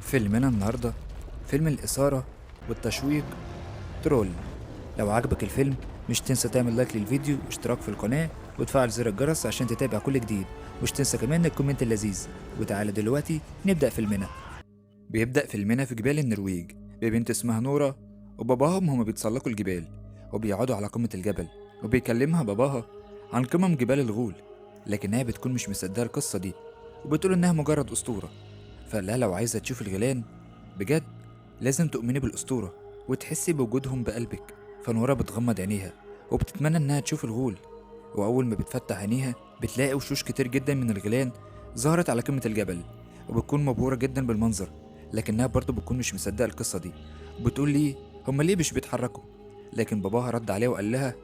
فيلمنا النهاردة فيلم الإثارة والتشويق ترول. لو عجبك الفيلم مش تنسى تعمل لايك للفيديو واشتراك في القناة وتفعل زر الجرس عشان تتابع كل جديد، مش تنسى كمان الكومنت اللذيذ. وتعالى دلوقتي نبدأ فيلمنا. بيبدأ فيلمنا في جبال النرويج ببنت اسمها نورا وباباهم هما بيتسلقوا الجبال وبيقعدوا على قمة الجبل، وبيكلمها باباها عن قمم جبال الغول، لكنها بتكون مش مصدقة القصة دي وبتقول إنها مجرد أسطورة. فقال لها لو عايزة تشوف الغيلان بجد لازم تؤمني بالأسطورة وتحسي بوجودهم بقلبك. فنورا بتغمض عينيها وبتتمنى إنها تشوف الغول، وأول ما بتفتح عينيها بتلاقي وشوش كتير جدا من الغيلان ظهرت على قمة الجبل، وبتكون مبهورة جدا بالمنظر، لكنها برضه بتكون مش مصدقة القصة دي. بتقول ليه هما ليه مش بيتحركوا، لكن باباها رد عليها وقال لها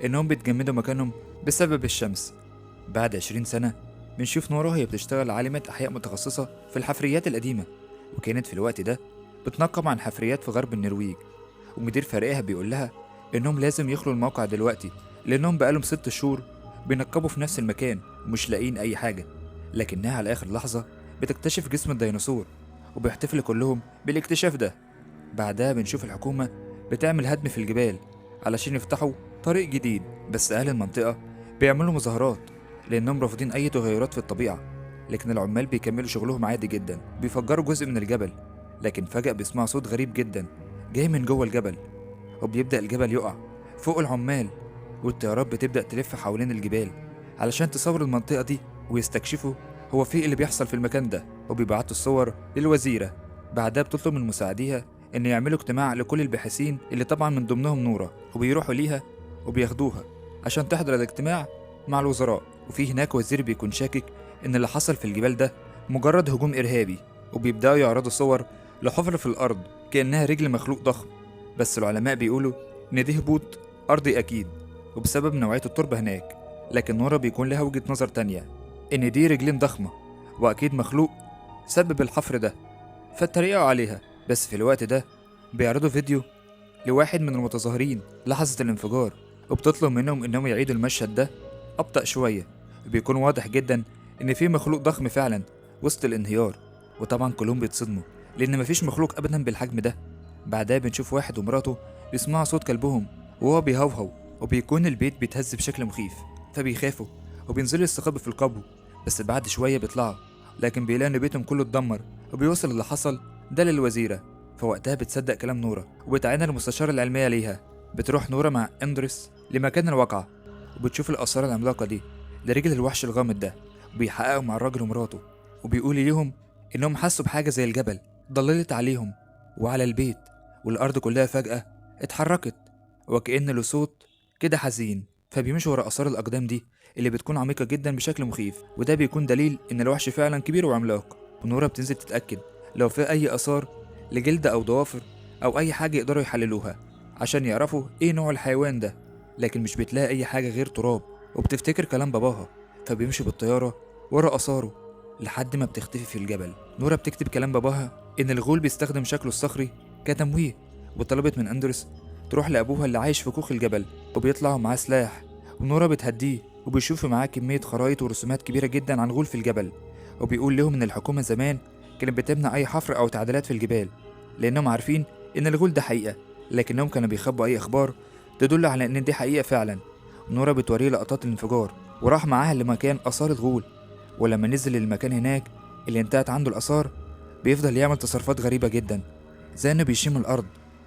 إنهم بيتجمدوا مكانهم بسبب الشمس. بعد 20 سنة بنشوف نورا وهي بتشتغل عالمة أحياء متخصصة في الحفريات القديمة، وكانت في الوقت ده بتنقب عن حفريات في غرب النرويج. ومدير فريقها بيقول لها إنهم لازم يخلوا الموقع دلوقتي لأنهم بقالهم 6 شهور بينقبوا في نفس المكان ومش لاقيين أي حاجة. لكنها على آخر لحظة بتكتشف جسم الديناصور وبيحتفل كلهم بالاكتشاف ده. بعدها بنشوف الحكومة بتعمل هدم في الجبال علشان يفتحوا طريق جديد، بس أهل المنطقة بيعملوا مظاهرات لأنهم رافضين أي تغيرات في الطبيعة. لكن العمال بيكملوا شغلهم عادي جدا، بيفجروا جزء من الجبل، لكن فجأة بيسمعوا صوت غريب جدا جاي من جوه الجبل، وبيبدأ الجبل يقع فوق العمال، والطيارات بتبدأ تلف حوالين الجبال علشان تصور المنطقة دي ويستكشفوا هو في إيه اللي بيحصل في المكان ده. وبيبعتوا الصور للوزيرة، بعدها بتطلب من مساعديها إن يعملوا اجتماع لكل الباحثين اللي طبعا من ضمنهم نورا، وبيروحوا ليها وبياخدوها عشان تحضر الاجتماع مع الوزراء. وفي هناك وزير بيكون شاكك إن اللي حصل في الجبال ده مجرد هجوم إرهابي، وبيبدأوا يعرضوا صور لحفر في الأرض كأنها رجل مخلوق ضخم، بس العلماء بيقولوا إن دي هبوط أرضي أكيد وبسبب نوعية التربة هناك. لكن نورا بيكون لها وجهة نظر تانية، إن دي رجلين ضخمة وأكيد مخلوق سبب الحفر ده، فاتريقوا عليها. بس في الوقت ده بيعرضوا فيديو لواحد من المتظاهرين لحظة الانفجار، وبتطلب منهم إنهم يعيدوا المشهد ده أبطأ شوية، وبيكون واضح جدا إن في مخلوق ضخم فعلا وسط الانهيار. وطبعا كلهم بيتصدموا لأن مفيش مخلوق أبدا بالحجم ده. بعدها بنشوف واحد ومراته بيسمعوا صوت كلبهم وهو بيهوهو، وبيكون البيت بيتهز بشكل مخيف، فبيخافوا وبينزلوا يستخبوا في القبو. بس بعد شوية بيطلعوا، لكن بيلاقوا إن بيتهم كله اتدمر، وبيوصل اللي حصل ده للوزيرة. فوقتها بتصدق كلام نورا وبتعين المستشارة العلمية ليها. بتروح نورا مع اندرس لمكان الواقعة وبتشوف الآثار العملاقة دي لرجل الوحش الغامض ده، وبيحققوا مع الراجل ومراته، وبيقول ليهم إنهم حسوا بحاجة زي الجبل ضللت عليهم وعلى البيت، والأرض كلها فجأة اتحركت وكأن له صوت كده حزين. فبيمشوا ورا آثار الأقدام دي اللي بتكون عميقة جدا بشكل مخيف، وده بيكون دليل إن الوحش فعلا كبير وعملاق. ونورا بتنزل تتأكد لو في أي آثار لجلد أو ضوافر أو أي حاجة يقدروا يحللوها عشان يعرفوا إيه نوع الحيوان ده، لكن مش بتلاقي أي حاجة غير تراب. وبتفتكر كلام باباها، فبيمشي بالطيارة ورا آثاره لحد ما بتختفي في الجبل. نورا بتكتب كلام باباها إن الغول بيستخدم شكله الصخري كتمويه، وطلبت من أندرس تروح لأبوها اللي عايش في كوخ الجبل، وبيطلعوا معاه سلاح، ونورا بتهديه وبيشوفوا معاه كمية خرايط ورسومات كبيرة جدا عن غول في الجبل. وبيقول لهم إن الحكومة زمان كانت بتمنع أي حفر أو تعديلات في الجبال لأنهم عارفين إن الغول ده حقيقة، لكنهم كانوا بيخبوا أي أخبار تدل على إن دي حقيقة فعلا. نورا بتوريه لقطات الانفجار وراح معاها لمكان آثار الغول، ولما نزل المكان هناك اللي انتهت عنده الآثار بيفضل يعمل تصرفات غريبة جدا زي إنه بيشم الأرض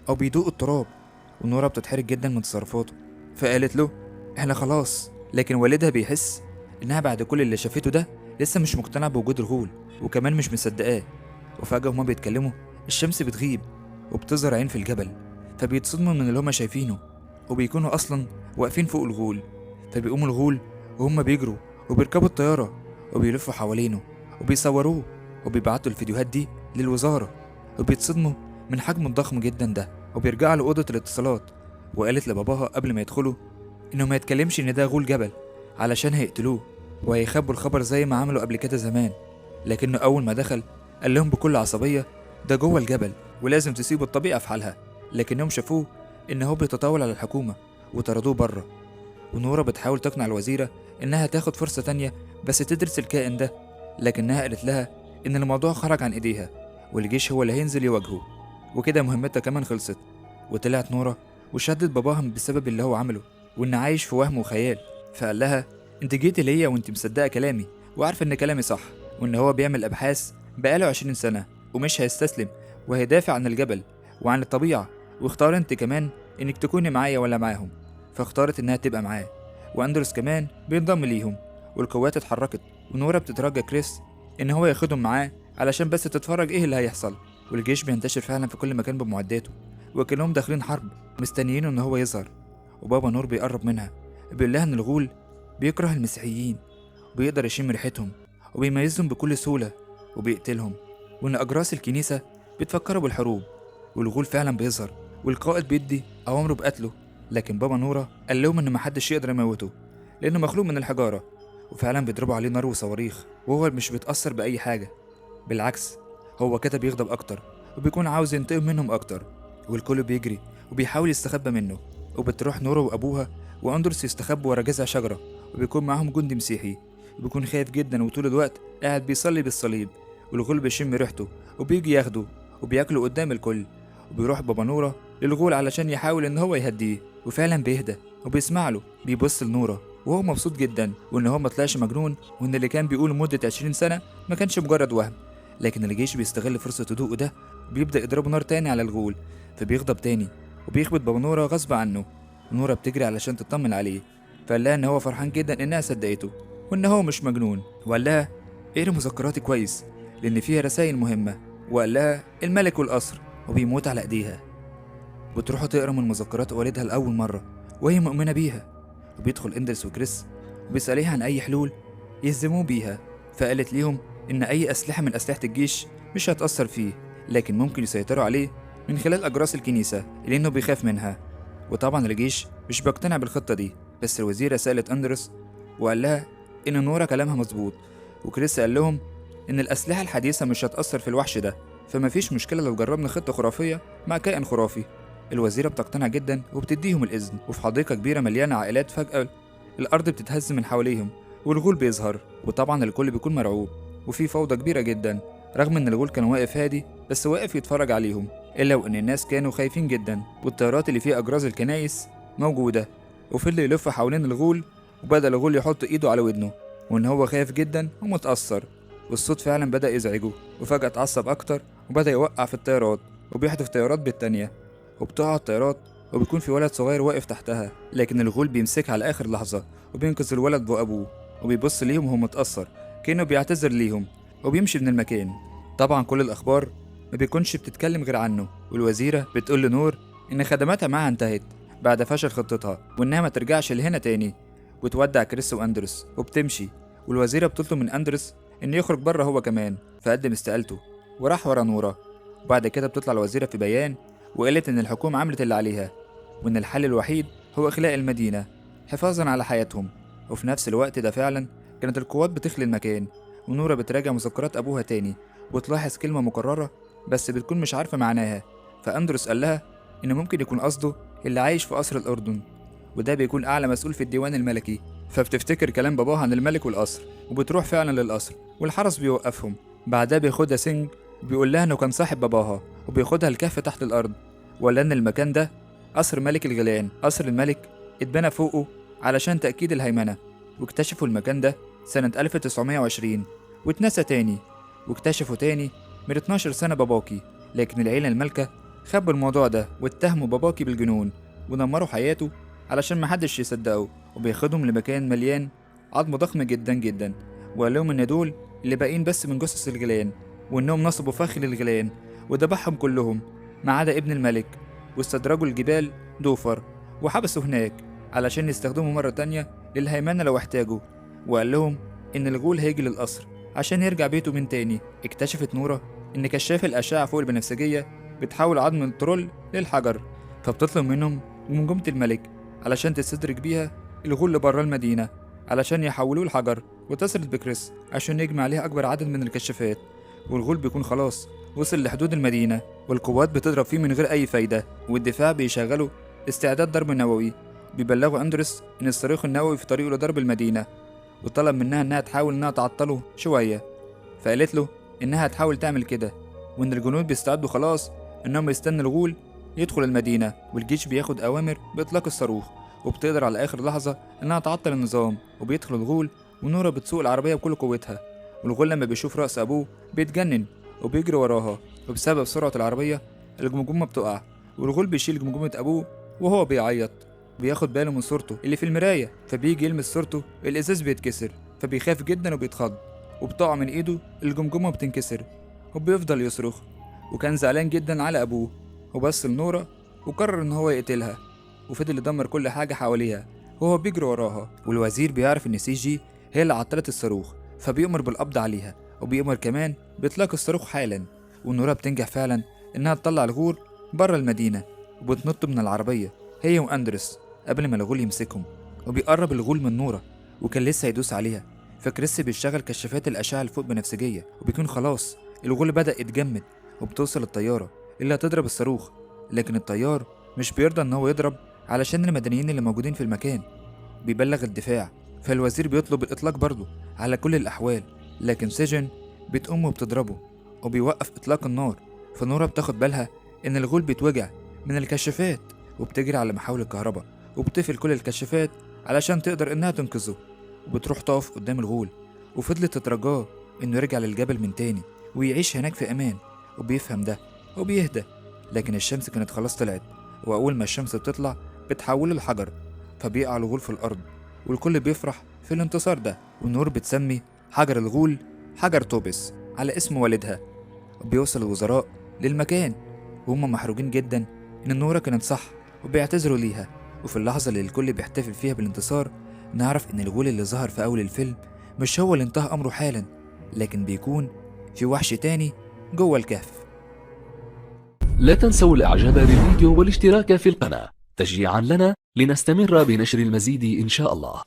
أو بيدوق التراب. ونورا بتتحرك جدا من تصرفاته، فقالت له إحنا خلاص. لكن والدها بيحس إنها بعد كل اللي شافته ده لسه مش مقتنعة بوجود الغول وكمان مش مصدقاه. وفجأة هما بيتكلموا الشمس بتغيب وبتظهر عين في الجبل، فبيتصدموا من اللي هما شايفينه، وبيكونوا أصلا واقفين فوق الغول. فبيقوموا الغول وهما بيجروا وبيركبوا الطيارة وبيلفوا حوالينه وبيصوروه وبيبعتوا الفيديوهات دي للوزارة، وبيتصدموا من حجمه الضخم جدا ده. وبيرجعوا لأوضة الاتصالات، وقالت لباباها قبل ما يدخلوا إنه ما يتكلمش إن ده غول جبل علشان هيقتلوه وهيخبوا الخبر زي ما عملوا قبل كده زمان. لكنه أول ما دخل قال لهم بكل عصبية ده جوه الجبل ولازم تسيبوا الطبيعة في حالها، لكنهم شافوه إن هو بيتطاول على الحكومة وطردوه بره. ونورا بتحاول تقنع الوزيرة إنها تاخد فرصة تانية بس تدرس الكائن ده، لكنها قالت لها إن الموضوع خرج عن إيديها والجيش هو اللي هينزل يواجهه. وكده مهمتها كمان خلصت. وطلعت نورا وشدت باباها بسبب اللي هو عمله، وإن عايش في وهم وخيال. فقال لها: انت جيتي ليا وانت مصدقة كلامي وعارفة ان كلامي صح، وان هو بيعمل ابحاث بقاله 20 سنة ومش هيستسلم، وهيدافع عن الجبل وعن الطبيعة. واختار انت كمان انك تكوني معايا ولا معاهم. فاختارت انها تبقى معاه، واندرس كمان بينضم ليهم. والقوات اتحركت، ونورا بتترجى كريس ان هو ياخدهم معاه علشان بس تتفرج ايه اللي هيحصل. والجيش بينتشر فعلا في كل مكان بمعداته، وكانهم داخلين حرب مستنيينه ان هو يظهر. وبابا نور بيقرب منها، بيقول لها ان الغول بيكره المسيحيين، وبيقدر يشم ريحتهم وبيميزهم بكل سهولة وبيقتلهم، وإن أجراس الكنيسة بتفكروا بالحروب. والغول فعلا بيظهر، والقائد بيدي أوامره بقتله. لكن بابا نورا قال لهم إن محدش يقدر يموته لأنه مخلوق من الحجارة. وفعلا بيضربوا عليه نار وصواريخ، وهو مش بيتأثر بأي حاجة. بالعكس، هو كده بيغضب أكتر وبيكون عاوز ينتقم منهم أكتر. والكل بيجري وبيحاول يستخبى منه. وبتروح نورا وأبوها وأندرس يستخبوا ورا جذع شجرة، وبيكون معاهم جندي مسيحي، وبيكون خايف جدا وطول الوقت قاعد بيصلي بالصليب. والغول بيشم ريحته وبيجي ياخده وبياكله قدام الكل. وبيروح بابا نورا للغول علشان يحاول ان هو يهديه، وفعلا بيهدى وبيسمع له. بيبص لنورا وهو مبسوط جدا، وان هو ما طلعش مجنون، وان اللي كان بيقوله مدة 20 سنة ما كانش مجرد وهم. لكن الجيش بيستغل فرصة هدوءه ده، وبيبدأ يضربوا نار تاني على الغول. فبيغضب تاني وبيخبط بابا نورا غصب عنه. ونورا بتجري علشان تطمن عليه، فقال لها ان هو فرحان جدا انها صدقته وان هو مش مجنون. وقال لها: اقري مذكراتي كويس لان فيها رسائل مهمه. وقال لها: الملك والقصر وبيموت على ايديها. بتروح تقرا من مذكرات والدها لاول مره وهي مؤمنه بيها. وبيدخل اندرس وكريس وبيسأليها عن اي حلول يهزموه بيها. فقالت ليهم ان اي اسلحه من اسلحه الجيش مش هتاثر فيه، لكن ممكن يسيطروا عليه من خلال اجراس الكنيسه لانه بيخاف منها. وطبعا الجيش مش بيقتنع بالخطه دي، بس الوزيره سالت اندرس وقال لها ان نورا كلامها مظبوط. وكريس قال لهم ان الاسلحه الحديثه مش هتاثر في الوحش ده، فمفيش مشكله لو جربنا خطه خرافيه مع كائن خرافي. الوزيره بتقتنع جدا وبتديهم الاذن. وفي حديقه كبيره مليانه عائلات فجاه الارض بتتهز من حواليهم، والغول بيظهر. وطبعا الكل بيكون مرعوب، وفي فوضى كبيره جدا، رغم ان الغول كان واقف هادي بس واقف يتفرج عليهم. الا وان الناس كانوا خايفين جدا، والطيارات اللي فيها اجراز الكنايس موجوده. وفضل يلف حوالين الغول، وبدأ الغول يحط ايده على ودنه، وان هو خايف جدا ومتأثر. والصوت فعلا بدأ يزعجه، وفجأة اتعصب اكتر وبدأ يوقع في الطيارات وبيحدف طيارات بالتانية. وبتقع الطيارات وبيكون في ولد صغير واقف تحتها، لكن الغول بيمسكها على اخر لحظة وبينقذ الولد وابوه. وبيبص ليهم وهو متأثر كأنه بيعتذر ليهم، وبيمشي من المكان. طبعا كل الاخبار ما بيكونش بتتكلم غير عنه. والوزيرة بتقول لنور ان خدماتها معاها انتهت بعد فشل خطتها، وانها ما ترجعش لهنا تاني. وتودع كريس واندرس وبتمشي. والوزيرة بتطلب من اندرس ان يخرج بره هو كمان، فقدم استقالته وراح ورا نورا. وبعد كده بتطلع الوزيرة في بيان وقالت ان الحكومة عملت اللي عليها، وان الحل الوحيد هو اخلاء المدينة حفاظا على حياتهم. وفي نفس الوقت ده فعلا كانت القوات بتخلي المكان. ونورا بتراجع مذكرات ابوها تاني وتلاحظ كلمة مكررة بس بتكون مش عارفة معناها. فاندرس قال لها ان ممكن يكون قصده اللي عايش في قصر الأردن، وده بيكون أعلى مسؤول في الديوان الملكي. فبتفتكر كلام باباها عن الملك والقصر، وبتروح فعلا للقصر والحرس بيوقفهم. بعدها بياخدها سينج وبيقول لها إنه كان صاحب باباها، وبياخدها الكهف تحت الأرض، ولا إن المكان ده قصر ملك الغيلان. قصر الملك اتبنى فوقه علشان تأكيد الهيمنة. واكتشفوا المكان ده سنة 1920 واتنسى تاني. واكتشفوا تاني من 12 سنة باباكي، لكن العيلة المالكة خبوا الموضوع ده واتهموا باباكي بالجنون ودمروا حياته علشان محدش يصدقه. وبياخدهم لمكان مليان عظم ضخم جدا جدا، وقال لهم ان دول اللي باقيين بس من جثث الغيلان، وانهم نصبوا فخ للغيلان وذبحهم كلهم ما عدا ابن الملك. واستدرجوا الجبال دوفر وحبسوا هناك علشان يستخدموا مرة تانية للهيمنة لو احتاجوا. وقال لهم ان الغول هيجي للقصر عشان يرجع بيته من تاني. اكتشفت نورا ان كشاف الأشعة فوق البنفسجية بتحول عظم الترول للحجر، فبتطلب منهم منجومة الملك علشان تستدرج بيها الغول لبره المدينة علشان يحولوه لحجر. واتصلت بكريس عشان يجمع عليها أكبر عدد من الكشافات. والغول بيكون خلاص وصل لحدود المدينة، والقوات بتضرب فيه من غير أي فايدة، والدفاع بيشغلوا استعداد ضرب نووي. بيبلغوا أندرس إن الصاروخ النووي في طريقه لضرب المدينة، وطلب منها إنها تحاول إنها تعطله شوية. فقالت له إنها تحاول تعمل كده وإن الجنود بيستعدوا خلاص إنهم يستنوا الغول يدخل المدينة، والجيش بياخد أوامر بإطلاق الصاروخ، وبتقدر على آخر لحظة إنها تعطل النظام، وبيدخل الغول ونورا بتسوق العربية بكل قوتها. والغول لما بيشوف رأس أبوه بيتجنن وبيجري وراها، وبسبب سرعة العربية الجمجمة بتقع، والغول بيشيل جمجمة أبوه وهو بيعيط. بياخد باله من صورته اللي في المراية، فبيجي يلمس صورته الإزاز بيتكسر، فبيخاف جدا وبيتخض، وبتقع من إيده الجمجمة بتنكسر، وبيفضل يصرخ. وكان زعلان جدا على أبوه، وبص لنورا وقرر إن هو يقتلها، وفضل يدمر كل حاجة حواليها وهو بيجري وراها. والوزير بيعرف إن CG هي اللي عطلت الصاروخ، فبيأمر بالقبض عليها، وبيأمر كمان بإطلاق الصاروخ حالا. ونورا بتنجح فعلا إنها تطلع الغول بره المدينة، وبتنط من العربية هي وأندرس قبل ما الغول يمسكهم. وبيقرب الغول من نورا، وكان لسه هيدوس عليها، فكريس بيشتغل كشافات الأشعة الفوق بنفسجية، وبيكون خلاص الغول بدأ يتجمد. وبتوصل الطيارة اللي هتضرب الصاروخ، لكن الطيار مش بيرضى إن هو يضرب علشان المدنيين اللي موجودين في المكان. بيبلغ الدفاع، فالوزير بيطلب الإطلاق برضه على كل الأحوال، لكن سجن بتقوم وبتضربه وبيوقف إطلاق النار. فنورا بتاخد بالها إن الغول بيتوجع من الكشافات، وبتجري على محاول الكهرباء وبتقفل كل الكشافات علشان تقدر إنها تنقذه. وبتروح تقف قدام الغول، وفضلت تترجاه إنه يرجع للجبل من تاني ويعيش هناك في أمان. وبيفهم ده وبيهدى، لكن الشمس كانت خلاص طلعت، وأول ما الشمس بتطلع بتحوله لحجر، فبيقع الغول في الأرض، والكل بيفرح في الانتصار ده. والنور بتسمي حجر الغول حجر توبس على اسم والدها. وبيوصل الوزراء للمكان وهم محروجين جدا إن نورا كانت صح، وبيعتذروا ليها. وفي اللحظة اللي الكل بيحتفل فيها بالانتصار نعرف إن الغول اللي ظهر في أول الفيلم مش هو اللي انتهى أمره حالا، لكن بيكون في وحش تاني جوه الكهف. لا تنسوا الإعجاب بالفيديو والاشتراك في القناة تشجيعا لنا لنستمر بنشر المزيد إن شاء الله.